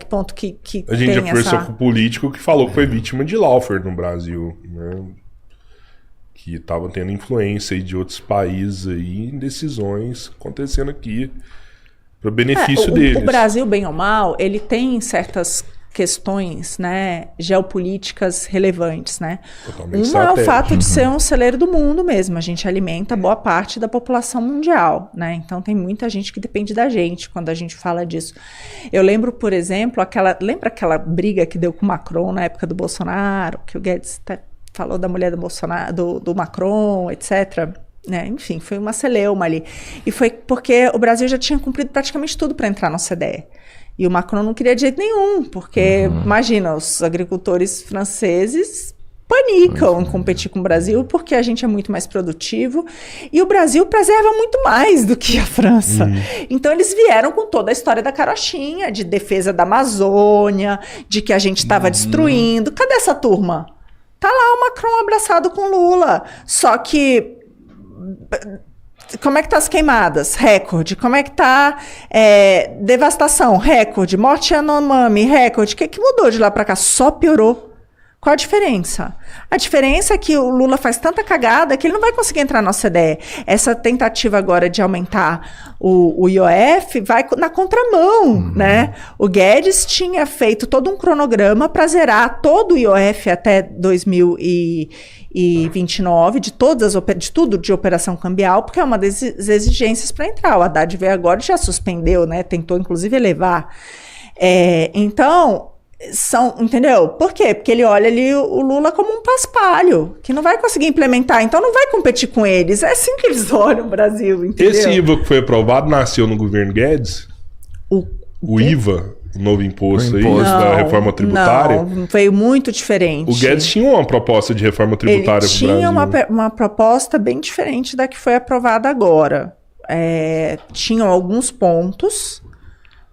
ponto que A gente já tem conversou com o político que falou que foi vítima de lawfare no Brasil, né? Que estava tendo influência aí de outros países aí em decisões acontecendo aqui para benefício deles. O Brasil, bem ou mal, ele tem certas questões, né, geopolíticas relevantes, né? Totalmente Uma é o estratégico. fato de ser um celeiro do mundo mesmo. A gente alimenta boa parte da população mundial, né? Então tem muita gente que depende da gente quando a gente fala disso. Eu lembro, por exemplo, lembra aquela briga que deu com o Macron na época do Bolsonaro, que o Guedes falou da mulher do Bolsonaro, do Macron, etc. Né? Enfim, foi uma celeuma ali. E foi porque o Brasil já tinha cumprido praticamente tudo para entrar na OCDE. E o Macron não queria de jeito nenhum, porque, imagina, os agricultores franceses panicam em competir com o Brasil, porque a gente é muito mais produtivo, e o Brasil preserva muito mais do que a França. Então, eles vieram com toda a história da carochinha, de defesa da Amazônia, de que a gente estava destruindo. Cadê essa turma? Tá lá o Macron abraçado com Lula. Só que... Como é que tá as queimadas? Recorde. Como é que tá devastação? Recorde. Morte Yanomami? Recorde. O que mudou de lá para cá? Só piorou. Qual a diferença? A diferença é que o Lula faz tanta cagada que ele não vai conseguir entrar na OCDE. Essa tentativa agora de aumentar o IOF vai na contramão, né? O Guedes tinha feito todo um cronograma para zerar todo o IOF até 2029, de tudo de operação cambial, porque é uma das exigências para entrar. O Haddad veio agora e já suspendeu, né? Tentou, inclusive, elevar. Então... entendeu? Por quê? Porque ele olha ali o Lula como um paspalho, que não vai conseguir implementar, então não vai competir com eles. É assim que eles olham o Brasil, entendeu? Esse IVA que foi aprovado nasceu no governo Guedes? O IVA, o novo imposto aí, da reforma tributária? Não, veio muito diferente. O Guedes tinha uma proposta de reforma tributária para o Brasil. Ele tinha uma proposta bem diferente da que foi aprovada agora. Tinham alguns pontos...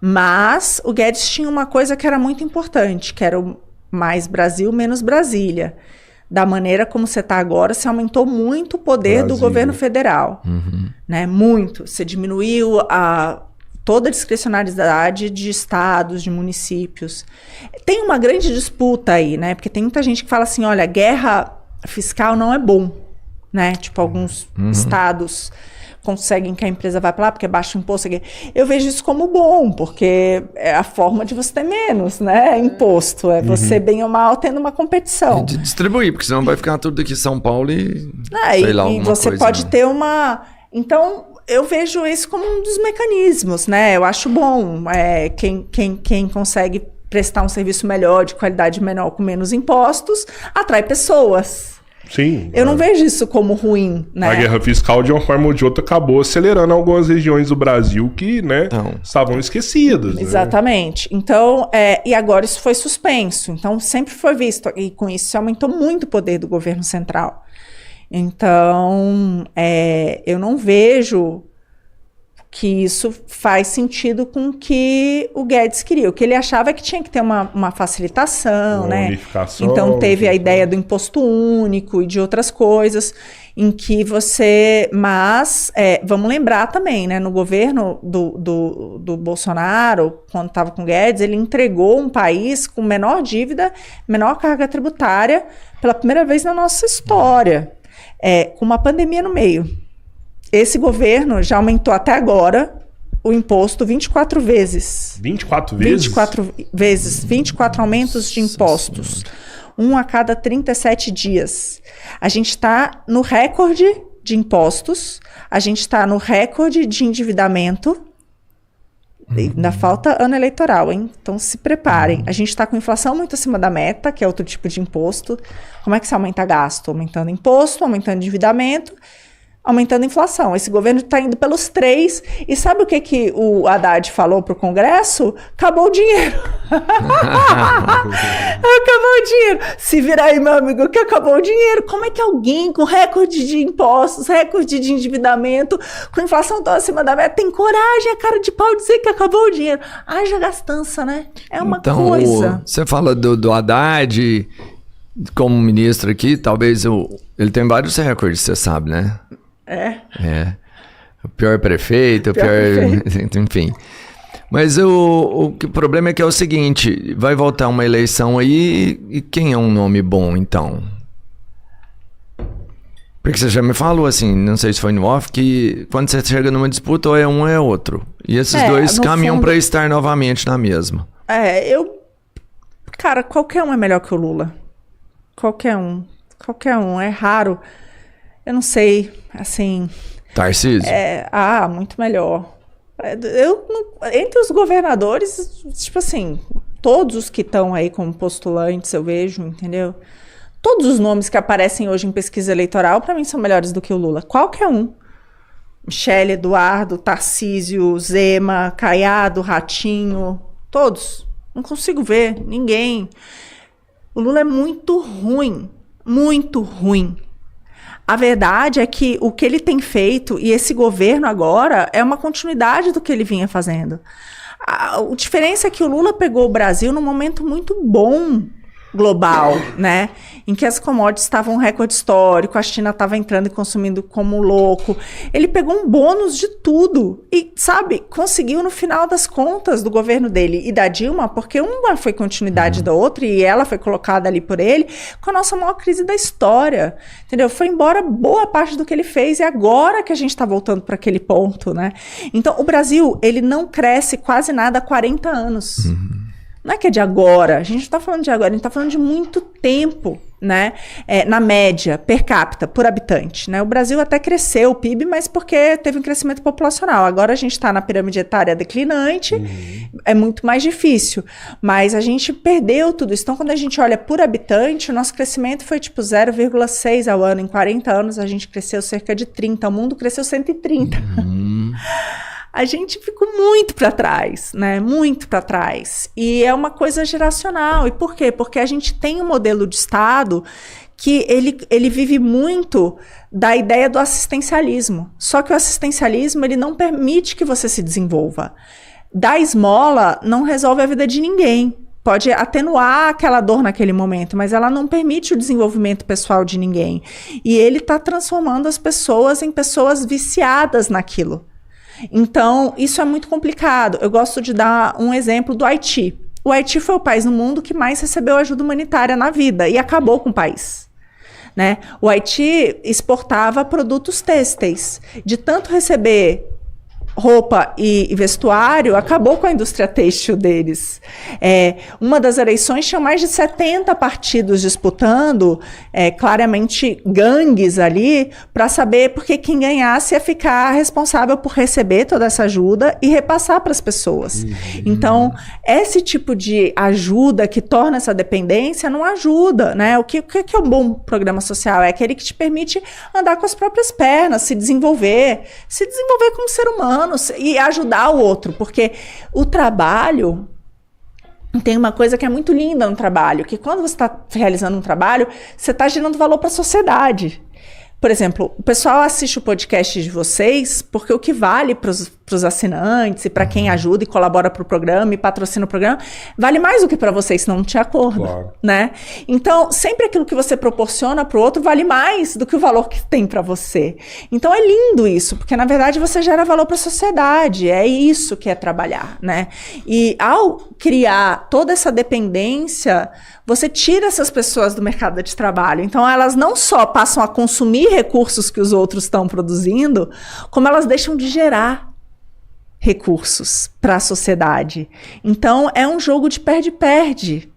Mas o Guedes tinha uma coisa que era muito importante, que era o mais Brasil, menos Brasília. Da maneira como você está agora, você aumentou muito o poder do governo federal. Né? Muito. Você diminuiu toda a discricionariedade de estados, de municípios. Tem uma grande disputa aí, né? Porque tem muita gente que fala assim, olha, guerra fiscal não é bom. Né? Tipo, alguns estados... conseguem que a empresa vá para lá, porque baixa o imposto. Eu vejo isso como bom, porque é a forma de você ter menos, né? Imposto. É você, bem ou mal, tendo uma competição. De distribuir, porque senão vai ficar tudo aqui em São Paulo e sei lá, alguma você coisa, pode ter uma... Então, eu vejo isso como um dos mecanismos, né? Eu acho bom quem consegue prestar um serviço melhor, de qualidade menor, com menos impostos, atrai pessoas. Sim. Eu não vejo isso como ruim, né? A guerra fiscal, de uma forma ou de outra, acabou acelerando algumas regiões do Brasil que, né, estavam esquecidas. Exatamente. Né? Então, e agora isso foi suspenso. Então, sempre foi visto, e com isso se aumentou muito o poder do governo central. Então, eu não vejo que isso faz sentido com o que o Guedes queria. O que ele achava é que tinha que ter uma facilitação, né? Unificação. Então teve a ideia do imposto único e de outras coisas, em que você... Mas, vamos lembrar também, né? No governo do Bolsonaro, quando estava com o Guedes, ele entregou um país com menor dívida, menor carga tributária, pela primeira vez na nossa história, com uma pandemia no meio. Esse governo já aumentou até agora o imposto 24 vezes. 24 vezes? 24 vezes. 24 aumentos de impostos. Um a cada 37 dias. A gente está no recorde de impostos. A gente está no recorde de endividamento. Ainda falta ano eleitoral, hein? Então se preparem. A gente está com inflação muito acima da meta, que é outro tipo de imposto. Como é que se aumenta gasto? Aumentando imposto, aumentando endividamento, aumentando a inflação. Esse governo está indo pelos 3. E sabe o que o Haddad falou para o Congresso? Acabou o dinheiro. Acabou o dinheiro. Se virar aí, meu amigo, que acabou o dinheiro. Como é que alguém com recorde de impostos, recorde de endividamento, com inflação tão acima da meta, tem coragem, a cara de pau, dizer que acabou o dinheiro? Haja gastança, né? É uma coisa. Você fala do Haddad como ministro aqui, talvez ele tem vários recordes, você sabe, né? O pior prefeito, o pior... Enfim. Mas o problema é que é o seguinte, vai voltar uma eleição aí e quem é um nome bom, então? Porque você já me falou assim, não sei se foi no off, que quando você chega numa disputa, ou é um ou é outro. E esses dois caminham para estar novamente na mesma. Cara, qualquer um é melhor que o Lula. Qualquer um. É raro. Eu não sei, assim... Tarcísio? Muito melhor. Entre os governadores, tipo assim, todos os que estão aí como postulantes, eu vejo, entendeu? Todos os nomes que aparecem hoje em pesquisa eleitoral, para mim, são melhores do que o Lula. Qualquer um. Michele, Eduardo, Tarcísio, Zema, Caiado, Ratinho, todos. Não consigo ver ninguém. O Lula é muito ruim. Muito ruim. A verdade é que o que ele tem feito, e esse governo agora, é uma continuidade do que ele vinha fazendo. A diferença é que o Lula pegou o Brasil num momento muito bom global, né? Em que as commodities estavam um recorde histórico, a China estava entrando e consumindo como louco. Ele pegou um bônus de tudo e, sabe, conseguiu no final das contas do governo dele e da Dilma, porque uma foi continuidade da outra e ela foi colocada ali por ele, com a nossa maior crise da história, entendeu? Foi embora boa parte do que ele fez e agora que a gente está voltando para aquele ponto, né? Então, o Brasil, ele não cresce quase nada há 40 anos. Não é que é de agora, a gente não está falando de agora, a gente está falando de muito tempo, né? Na média, per capita, por habitante, né? O Brasil até cresceu o PIB, mas porque teve um crescimento populacional. Agora a gente está na pirâmide etária declinante, é muito mais difícil. Mas a gente perdeu tudo isso. Então, quando a gente olha por habitante, o nosso crescimento foi tipo 0,6 ao ano. Em 40 anos, a gente cresceu cerca de 30. O mundo cresceu 130. A gente ficou muito para trás, né? Muito para trás. E é uma coisa geracional. E por quê? Porque a gente tem um modelo de Estado que ele vive muito da ideia do assistencialismo. Só que o assistencialismo, ele não permite que você se desenvolva. Dar esmola não resolve a vida de ninguém. Pode atenuar aquela dor naquele momento, mas ela não permite o desenvolvimento pessoal de ninguém. E ele está transformando as pessoas em pessoas viciadas naquilo. Então, isso é muito complicado. Eu gosto de dar um exemplo do Haiti. O Haiti foi o país no mundo que mais recebeu ajuda humanitária na vida e acabou com o país, né? O Haiti exportava produtos têxteis. De tanto receber roupa e vestuário, acabou com a indústria têxtil deles. Uma das eleições tinha mais de 70 partidos disputando, claramente gangues ali, para saber, porque quem ganhasse ia ficar responsável por receber toda essa ajuda e repassar para as pessoas. Então, esse tipo de ajuda que torna essa dependência não ajuda, né? O que é um bom programa social? É aquele que te permite andar com as próprias pernas, se desenvolver como ser humano, e ajudar o outro, porque o trabalho tem uma coisa que é muito linda no trabalho, que quando você está realizando um trabalho, você está gerando valor para a sociedade. Por exemplo, o pessoal assiste o podcast de vocês porque o que vale para os assinantes e para quem ajuda e colabora para o programa e patrocina o programa, vale mais do que para vocês, senão não te acorda, claro, né? Então, sempre aquilo que você proporciona para o outro vale mais do que o valor que tem para você. Então, é lindo isso, porque, na verdade, você gera valor para a sociedade. É isso que é trabalhar, né? E ao criar toda essa dependência, você tira essas pessoas do mercado de trabalho. Então, elas não só passam a consumir recursos que os outros estão produzindo, como elas deixam de gerar recursos para a sociedade. Então, é um jogo de perde-perde.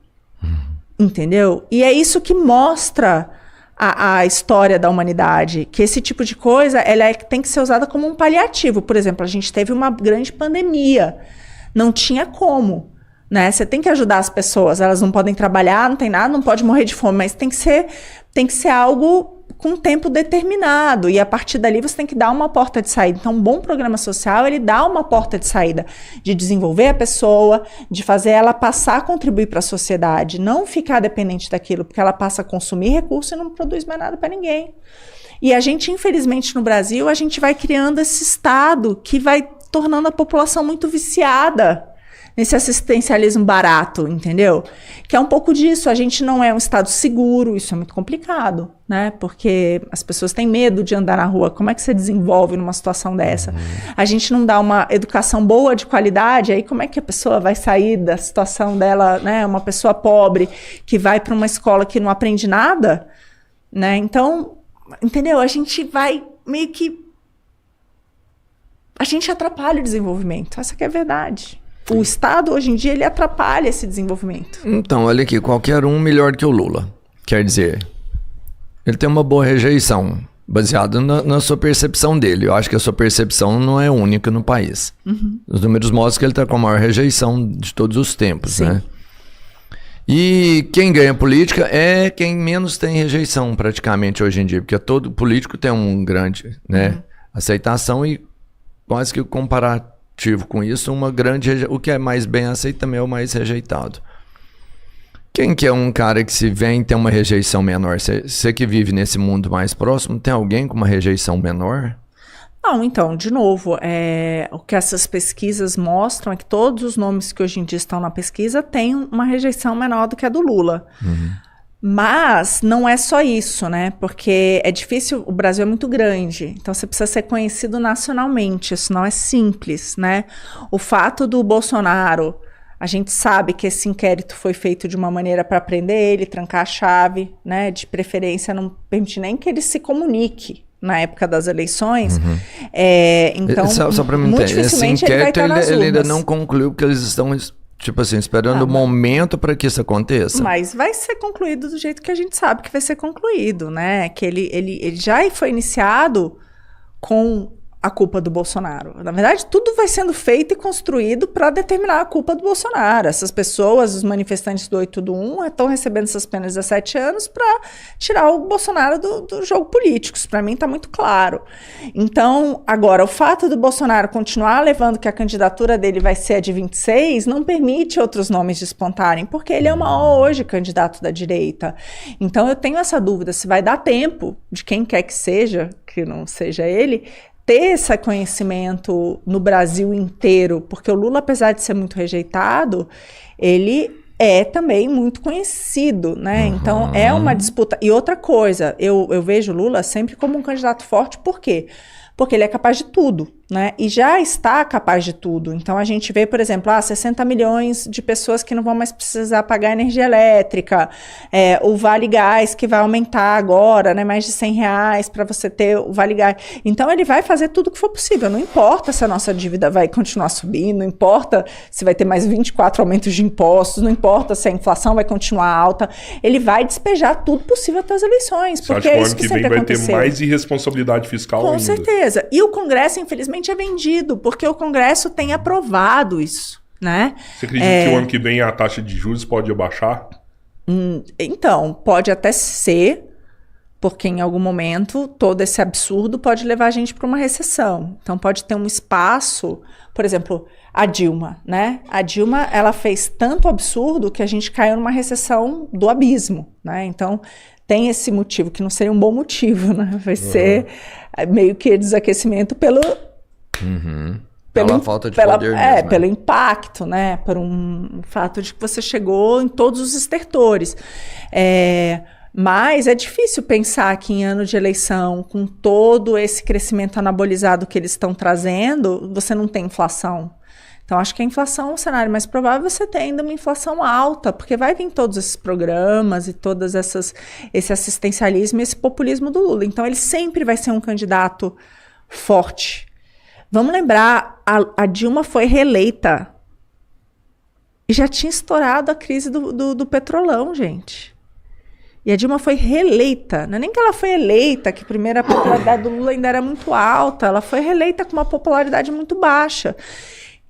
Entendeu? E é isso que mostra a história da humanidade, que esse tipo de coisa tem que ser usada como um paliativo. Por exemplo, a gente teve uma grande pandemia. Não tinha como. Né? Você tem que ajudar as pessoas, elas não podem trabalhar, não tem nada, não pode morrer de fome, mas tem que ser algo com um tempo determinado, e a partir dali você tem que dar uma porta de saída. Então, um bom programa social, ele dá uma porta de saída, de desenvolver a pessoa, de fazer ela passar a contribuir para a sociedade, não ficar dependente daquilo, porque ela passa a consumir recursos e não produz mais nada para ninguém. E a gente, infelizmente, no Brasil, a gente vai criando esse estado que vai tornando a população muito viciada. nesse assistencialismo barato, entendeu? Que é um pouco disso, a gente não é um estado seguro, isso é muito complicado, né? Porque as pessoas têm medo de andar na rua, como é que você desenvolve numa situação dessa? A gente não dá uma educação boa, de qualidade, aí como é que a pessoa vai sair da situação dela, né? Uma pessoa pobre que vai para uma escola que não aprende nada, né? Então, entendeu? A gente vai meio que... A gente atrapalha o desenvolvimento, essa que é a verdade. O Estado, hoje em dia, ele atrapalha esse desenvolvimento. Então, olha aqui, qualquer um melhor que o Lula. Quer dizer, ele tem uma boa rejeição, baseado na sua percepção dele. Eu acho que a sua percepção não é única no país. Os números mostram que ele está com a maior rejeição de todos os tempos, Sim. né? E quem ganha política é quem menos tem rejeição, praticamente, hoje em dia. Porque todo político tem um grande, né, aceitação e quase que comparativo com isso, uma grande... O que é mais bem aceito também é o mais rejeitado. Quem que é um cara que se vem tem uma rejeição menor? Você que vive nesse mundo mais próximo, tem alguém com uma rejeição menor? Não, então, de novo, o que essas pesquisas mostram é que todos os nomes que hoje em dia estão na pesquisa têm uma rejeição menor do que a do Lula. Mas não é só isso, né? Porque é difícil, o Brasil é muito grande, então você precisa ser conhecido nacionalmente, isso não é simples, né? O fato do Bolsonaro, a gente sabe que esse inquérito foi feito de uma maneira para prender ele, trancar a chave, né? De preferência não permitir nem que ele se comunique na época das eleições. Então, só para mim muito entender, esse dificilmente ele vai inquérito estar nas ele ainda urnas. não concluiu, porque eles estão... Tipo assim, esperando o momento para que isso aconteça. Mas vai ser concluído do jeito que a gente sabe que vai ser concluído, né? Que ele já foi iniciado com a culpa do Bolsonaro. Na verdade, tudo vai sendo feito e construído para determinar a culpa do Bolsonaro. Essas pessoas, os manifestantes do 8 do 1, estão recebendo essas penas de 17 anos para tirar o Bolsonaro do jogo político. Isso para mim está muito claro. Então, agora, o fato do Bolsonaro continuar levando que a candidatura dele vai ser a de 26 não permite outros nomes despontarem, porque ele é o maior hoje candidato da direita. Então, eu tenho essa dúvida se vai dar tempo de quem quer que seja, que não seja ele, ter esse conhecimento no Brasil inteiro, porque o Lula, apesar de ser muito rejeitado, ele é também muito conhecido, né? Então, é uma disputa. E outra coisa, eu vejo o Lula sempre como um candidato forte, por quê? Porque ele é capaz de tudo, né? E já está capaz de tudo. Então, a gente vê, por exemplo, 60 milhões de pessoas que não vão mais precisar pagar energia elétrica, o Vale Gás que vai aumentar agora, né? Mais de R$100 para você ter o Vale Gás. Então, ele vai fazer tudo o que for possível. Não importa se a nossa dívida vai continuar subindo, não importa se vai ter mais 24 aumentos de impostos, não importa se a inflação vai continuar alta. Ele vai despejar tudo possível até as eleições, porque é isso que sempre aconteceu. Vai ter mais irresponsabilidade fiscal ainda. Com certeza. E o Congresso, infelizmente, é vendido, porque o Congresso tem aprovado isso, né? Você acredita que o ano que vem a taxa de juros pode abaixar? Então, pode até ser, porque em algum momento todo esse absurdo pode levar a gente para uma recessão. Então, pode ter um espaço, por exemplo, a Dilma, né? A Dilma, ela fez tanto absurdo que a gente caiu numa recessão do abismo, né? Então, tem esse motivo, que não seria um bom motivo, né? Vai ser meio que desaquecimento pela falta de poder mesmo, pelo impacto, né? Por um fato de que você chegou em todos os estertores. Mas é difícil pensar que em ano de eleição, com todo esse crescimento anabolizado que eles estão trazendo, você não tem inflação. Então, acho que a inflação, o cenário mais provável, você tem ainda uma inflação alta, porque vai vir todos esses programas e todas esse assistencialismo e esse populismo do Lula. Então, ele sempre vai ser um candidato forte. Vamos lembrar, a Dilma foi reeleita e já tinha estourado a crise do petrolão, gente. E a Dilma foi reeleita. Não é nem que ela foi eleita, que primeiro a popularidade do Lula ainda era muito alta, ela foi reeleita com uma popularidade muito baixa.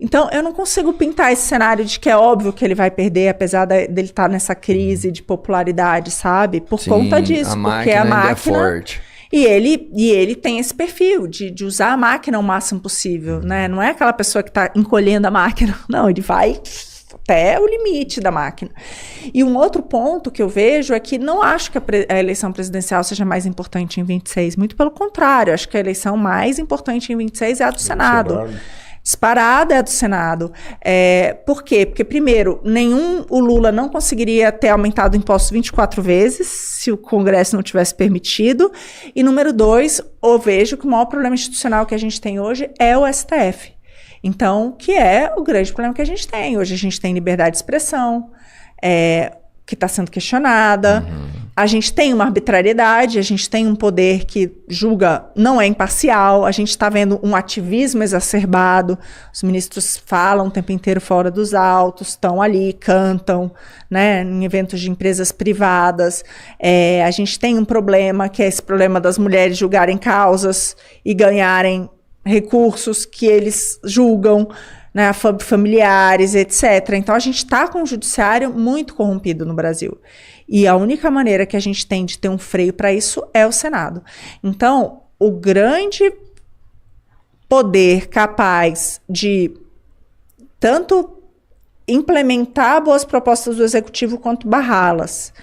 Então, eu não consigo pintar esse cenário de que é óbvio que ele vai perder, apesar dele estar nessa crise de popularidade, sabe? Por conta disso, porque a máquina é forte. E ele tem esse perfil de usar a máquina o máximo possível, né? Não é aquela pessoa que está encolhendo a máquina, não, ele vai até o limite da máquina. E um outro ponto que eu vejo é que não acho que a eleição presidencial seja mais importante em 26, muito pelo contrário, acho que a eleição mais importante em 26 é a do Senado. disparada é a do Senado. Por quê? Porque, primeiro, o Lula não conseguiria ter aumentado o imposto 24 vezes se o Congresso não tivesse permitido. E, número 2, eu vejo que o maior problema institucional que a gente tem hoje é o STF. Então, que é o grande problema que a gente tem. Hoje a gente tem liberdade de expressão, que está sendo questionada. A gente tem uma arbitrariedade, a gente tem um poder que julga, não é imparcial, a gente está vendo um ativismo exacerbado, os ministros falam o tempo inteiro fora dos autos, estão ali, cantam, né, em eventos de empresas privadas. A gente tem um problema, que é esse problema das mulheres julgarem causas e ganharem recursos que eles julgam, né, familiares, etc. Então, a gente está com um judiciário muito corrompido no Brasil. E a única maneira que a gente tem de ter um freio para isso é o Senado. Então, o grande poder capaz de tanto implementar boas propostas do Executivo quanto barrá-las,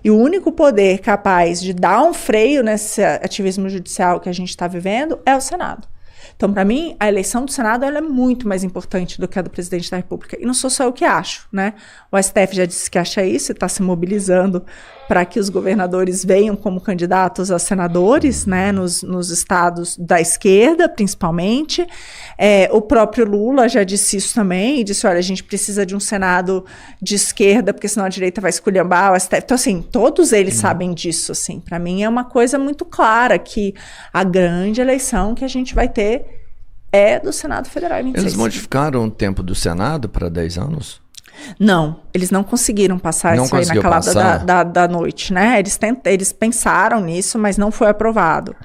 e o único poder capaz de dar um freio nesse ativismo judicial que a gente está vivendo é o Senado. Então, para mim, a eleição do Senado ela é muito mais importante do que a do presidente da República. E não sou só eu que acho, né? O STF já disse que acha isso e está se mobilizando para que os governadores venham como candidatos a senadores, né? Nos estados da esquerda, principalmente. O próprio Lula já disse isso também, e disse, olha, a gente precisa de um Senado de esquerda, porque senão a direita vai esculhambar o STF. Então, assim, todos eles sabem disso, assim. Para mim é uma coisa muito clara que a grande eleição que a gente vai ter é do Senado Federal em 26. Eles modificaram o tempo do Senado para 10 anos? Não, eles não conseguiram passar isso aí na calada da noite, né? Eles pensaram nisso, mas não foi aprovado.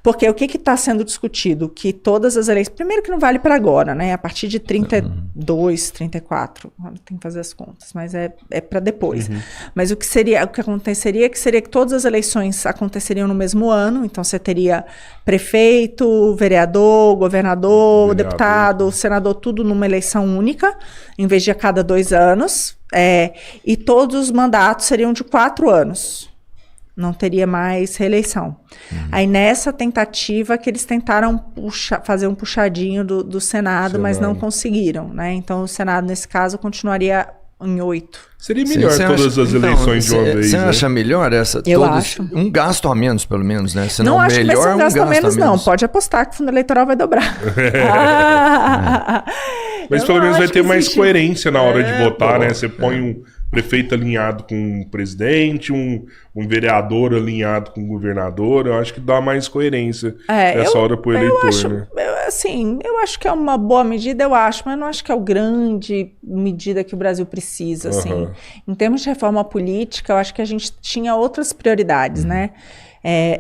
Porque o que está sendo discutido? Que todas as eleições... Primeiro que não vale para agora, né? A partir de 32, 34. Tem que fazer as contas, mas é para depois. Mas o que aconteceria que todas as eleições aconteceriam no mesmo ano. Então, você teria prefeito, vereador, governador, deputado, senador, tudo numa eleição única, em vez de a cada 2 anos. E todos os mandatos seriam de 4 anos. Não teria mais reeleição. Aí nessa tentativa que eles tentaram fazer um puxadinho do Senado, mas não conseguiram, né? Então o Senado, nesse caso, continuaria em 8. Seria melhor todas as eleições de uma vez, Você acha melhor essa? Eu acho. Um gasto a menos, pelo menos, né? Não acho que vai ser um gasto a menos, não. Pode apostar que o fundo eleitoral vai dobrar. Mas pelo menos vai ter mais coerência na hora de votar, né? Você põe um prefeito alinhado com o presidente, um vereador alinhado com o governador. Eu acho que dá mais coerência nessa hora pro eleitor, né? Eu acho que é uma boa medida, mas eu não acho que é a grande medida que o Brasil precisa, assim. Em termos de reforma política, eu acho que a gente tinha outras prioridades, né?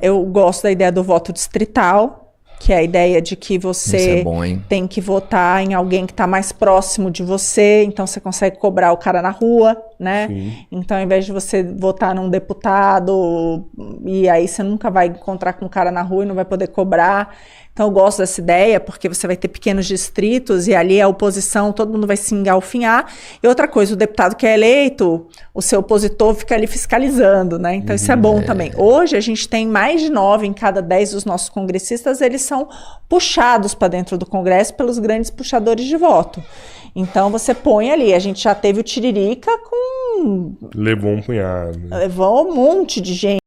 Eu gosto da ideia do voto distrital, que é a ideia de que você tem que votar em alguém que está mais próximo de você, então você consegue cobrar o cara na rua, né? Sim. Então, ao invés de você votar num deputado, e aí você nunca vai encontrar com o cara na rua e não vai poder cobrar. Então, eu gosto dessa ideia, porque você vai ter pequenos distritos e ali a oposição, todo mundo vai se engalfinhar. E outra coisa, o deputado que é eleito, o seu opositor fica ali fiscalizando, né? Então, isso é bom também. Hoje, a gente tem mais de 9 em cada 10 dos nossos congressistas, eles são puxados para dentro do Congresso pelos grandes puxadores de voto. Então, você põe ali, a gente já teve o Tiririca com... Levou um punhado. Levou um monte de gente.